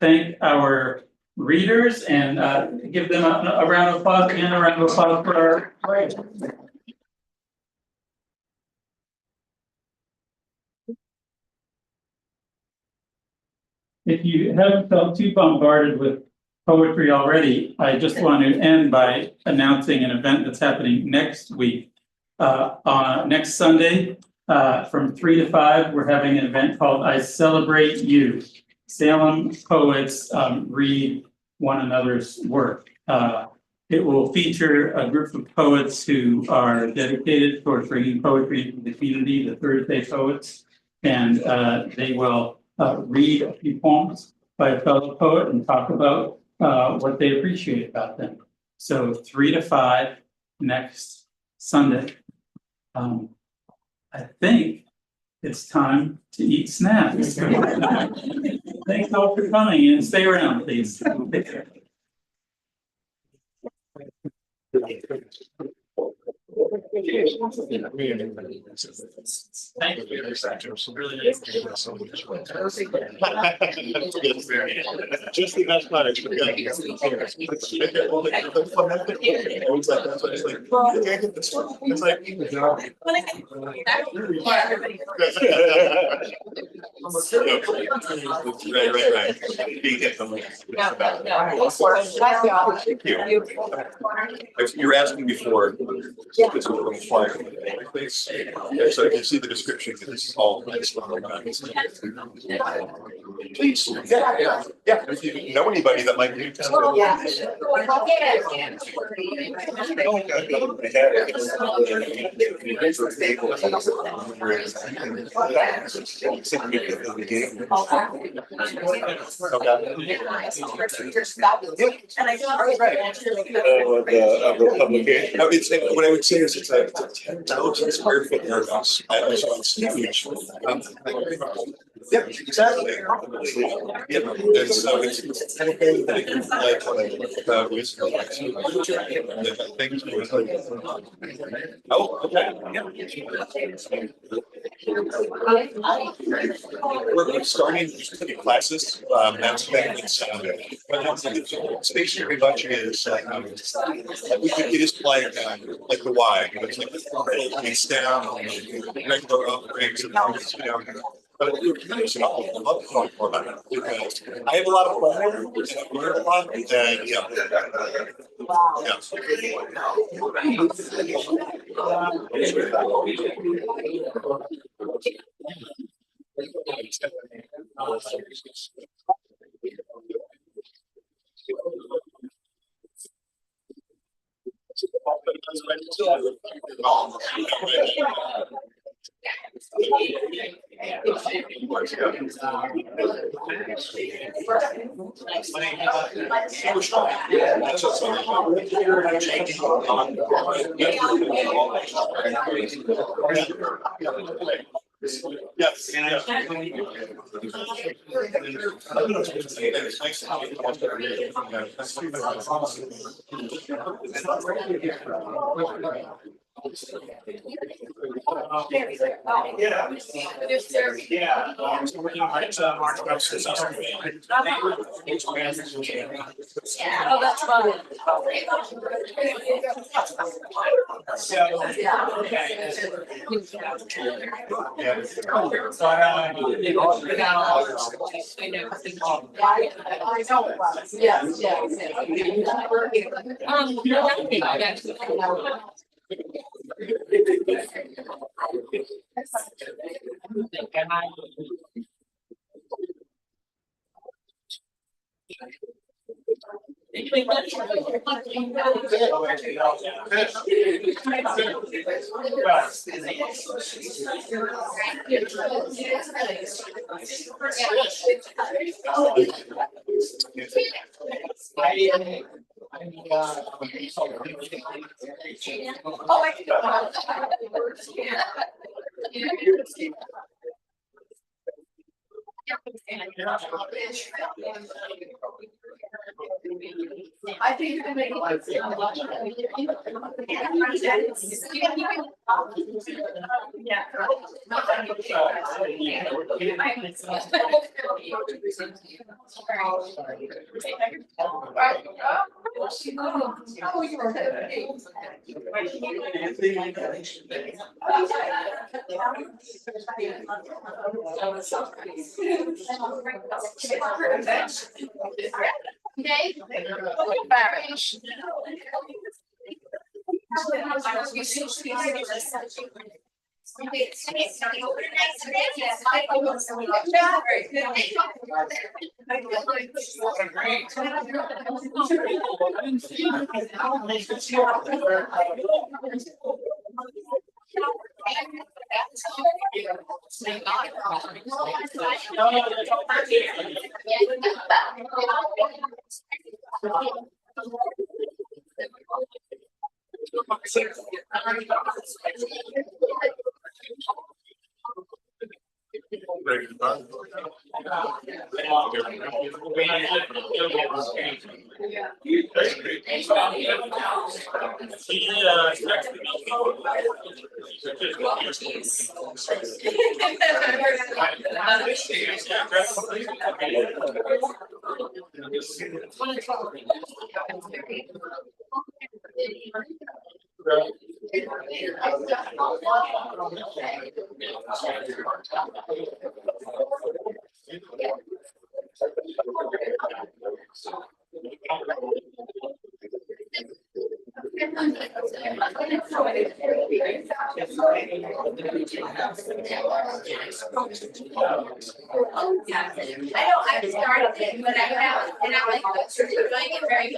thank our readers and give them a round of applause again, a round of applause for our writers. If you haven't felt too bombarded with poetry already, I just want to end by announcing an event that's happening next week. On next Sunday, from 3 to 5, we're having an event called I Celebrate You. Salem poets read one another's work. It will feature a group of poets who are dedicated towards bringing poetry into the community, the Thursday Poets, and they will read a few poems by a fellow poet and talk about what they appreciate about them. So 3 to 5 next Sunday. I think it's time to eat snacks. Thanks all for coming and stay around, please. Take care. Thank you. Really nice. Just the best part. You're asking before. It's a little flyer. So I can see the description. This is all. Please, yeah. If you know anybody that might need. Publication. It's what I would say is it's a 10,000 square foot warehouse. It's huge. Yeah, exactly. Yeah, it's anything that you like things. Oh, okay. We're starting classes. That's space very much is it is like the Y. It's like it's down, regular upgrades, and But I love talking more about it because I have a lot of fun and I've learned a lot and yeah. Yes. So we're gonna write March Webster's. Oh, that's fun. Yes, I think you can make Okay. I know I started it, but I have, and I'm like, doing it very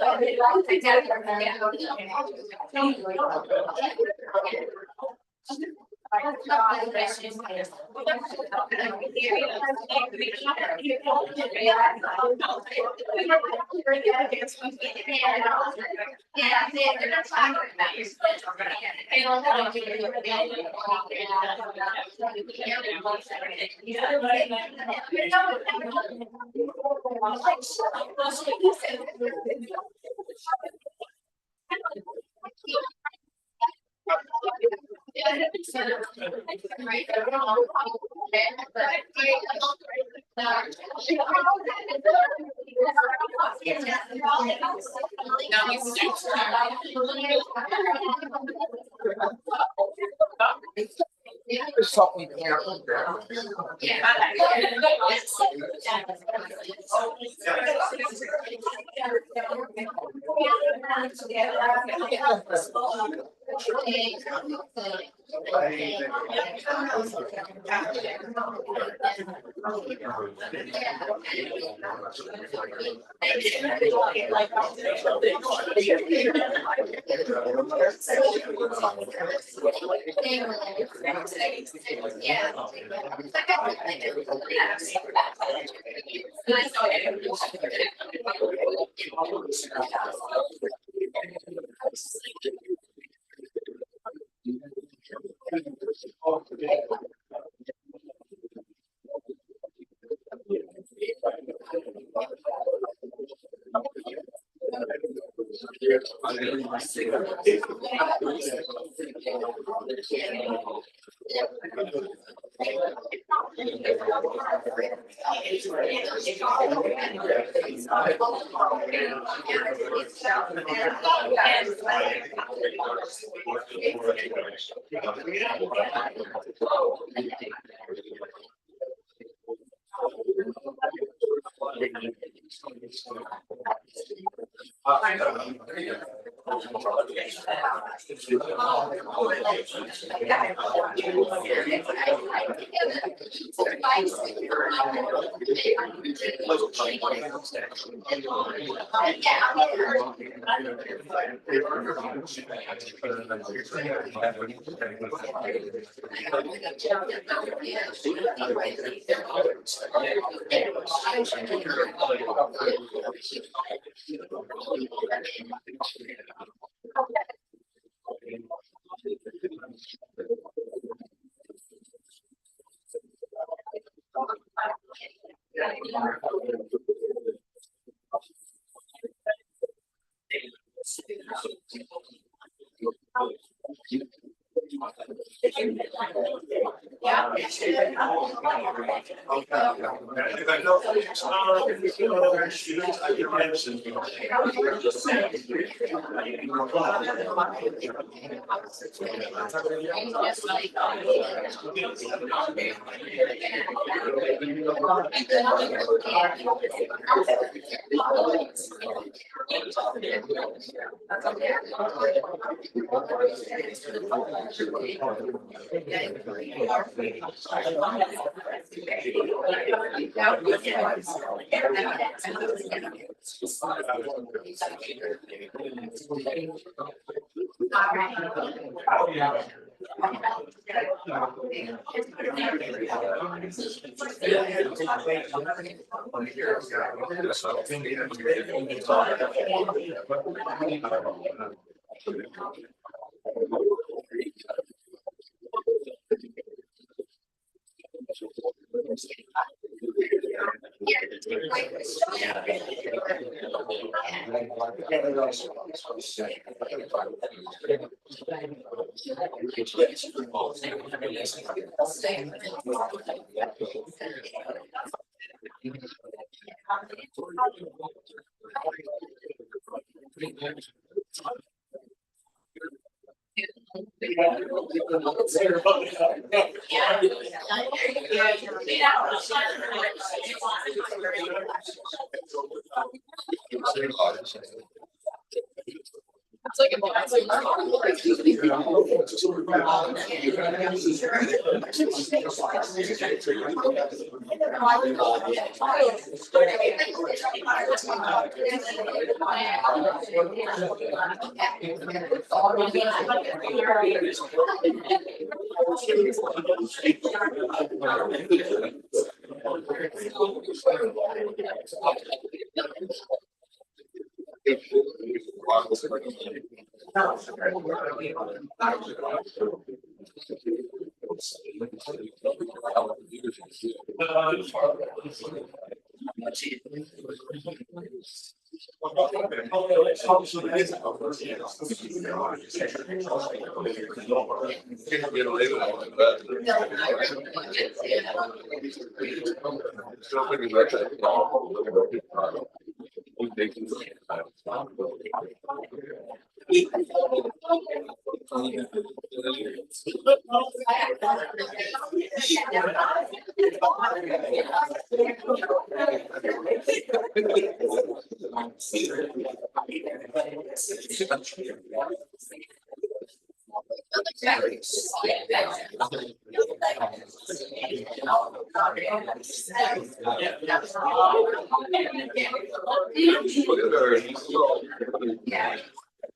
Yeah.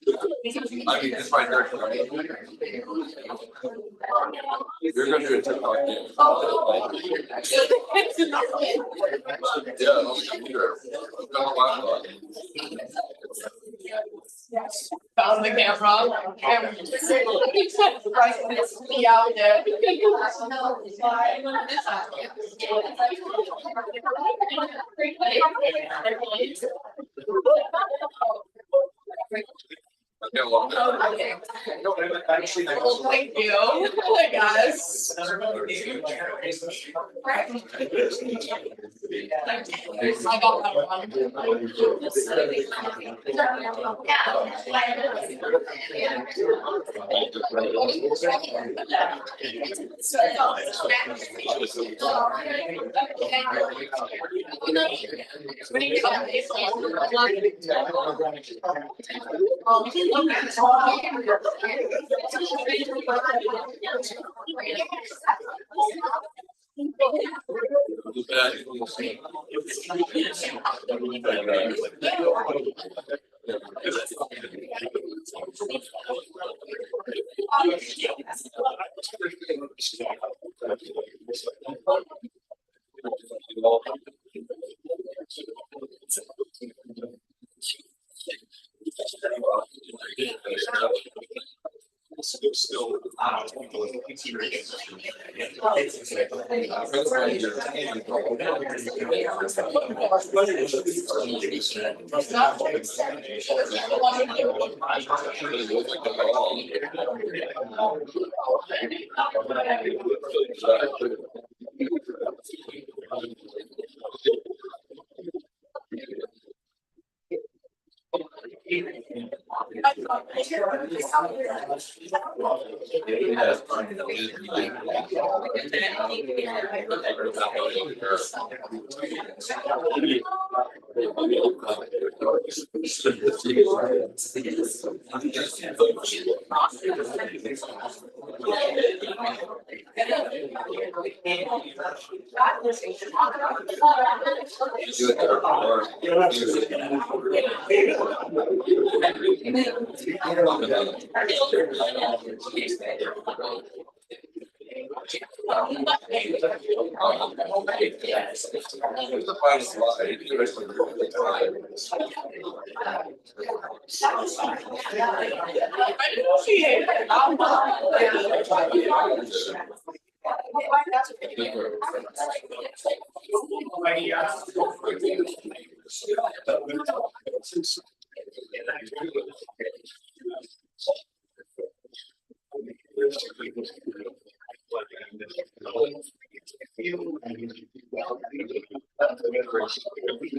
I mean, it's my third. You're gonna do a TikTok. Found the camera. Be out there. Okay. Well, thank you, guys. I got that one.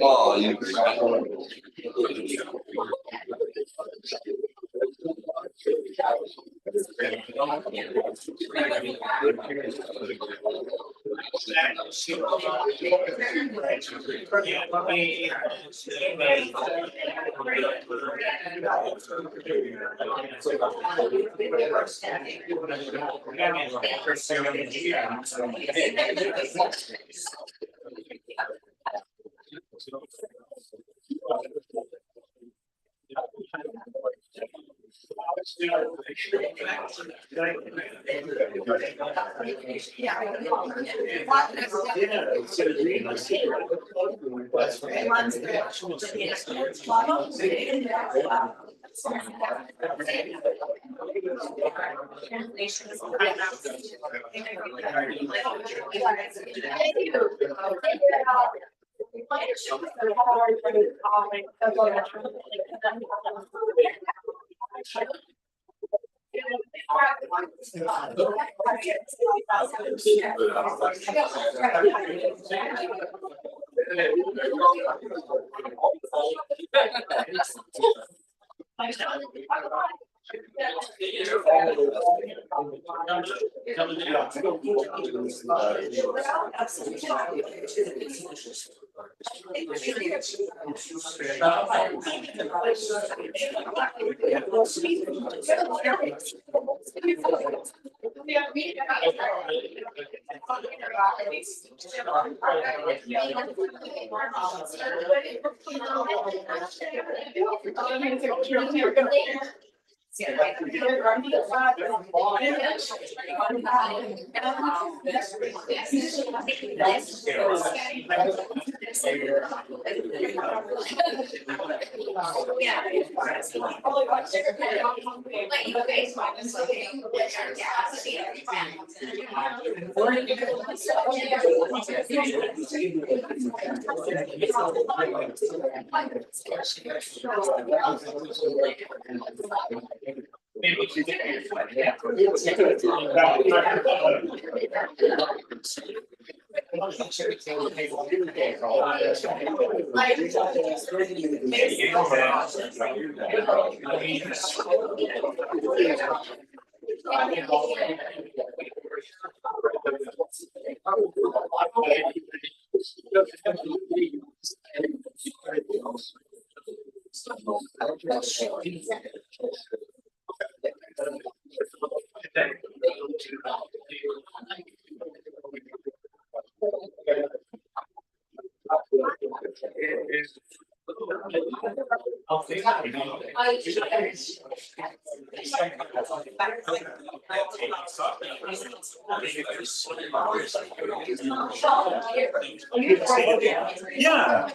Oh, you. Yeah.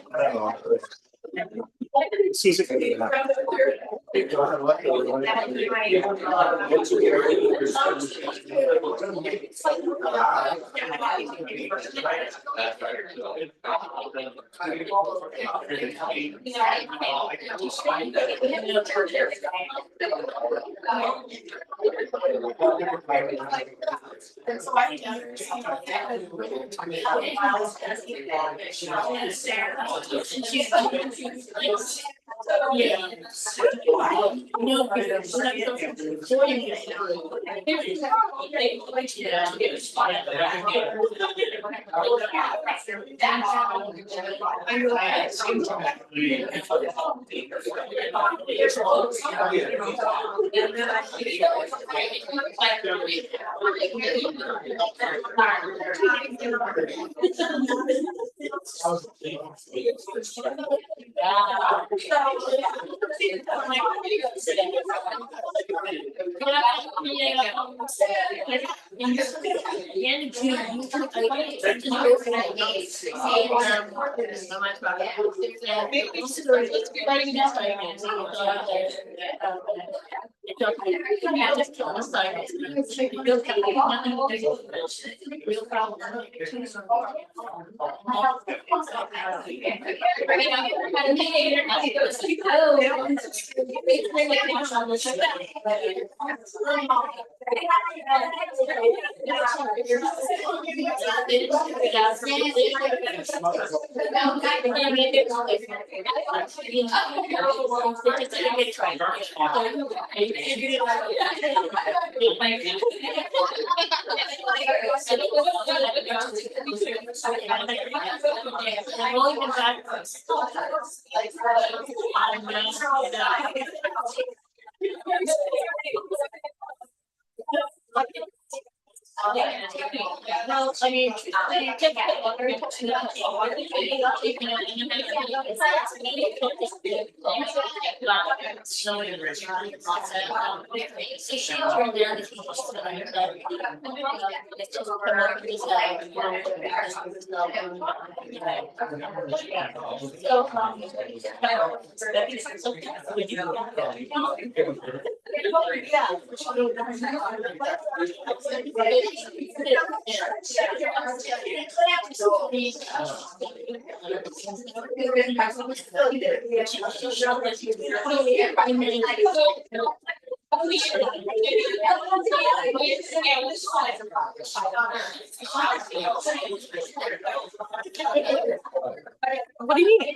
What do you mean?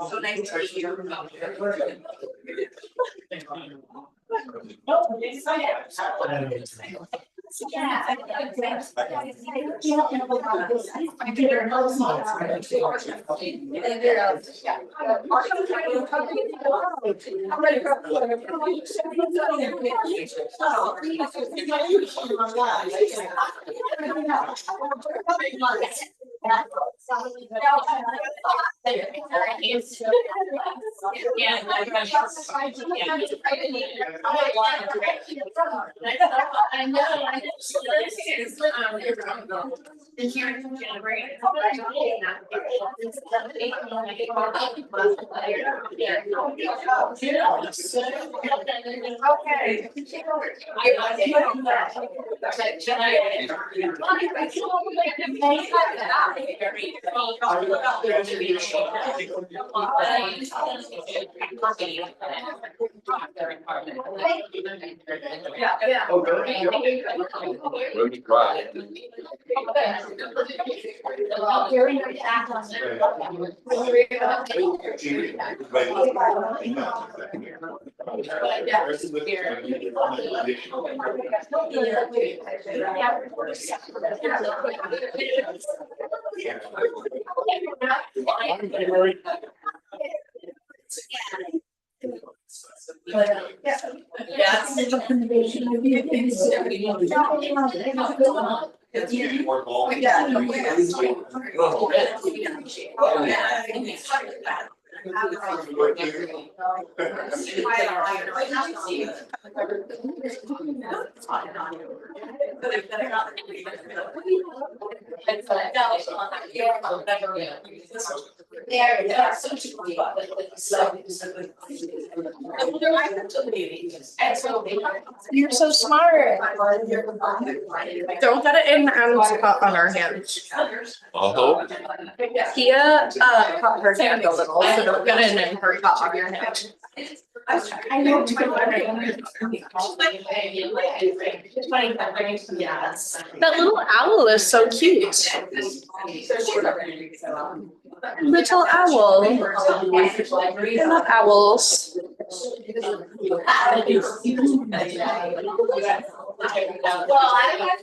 So nice to meet You're so smart. Don't get it in on our hands. Kia caught her hand a little, so don't get it in her top on your hand. I know. That little owl is so cute. Little owl. I love owls. Well, I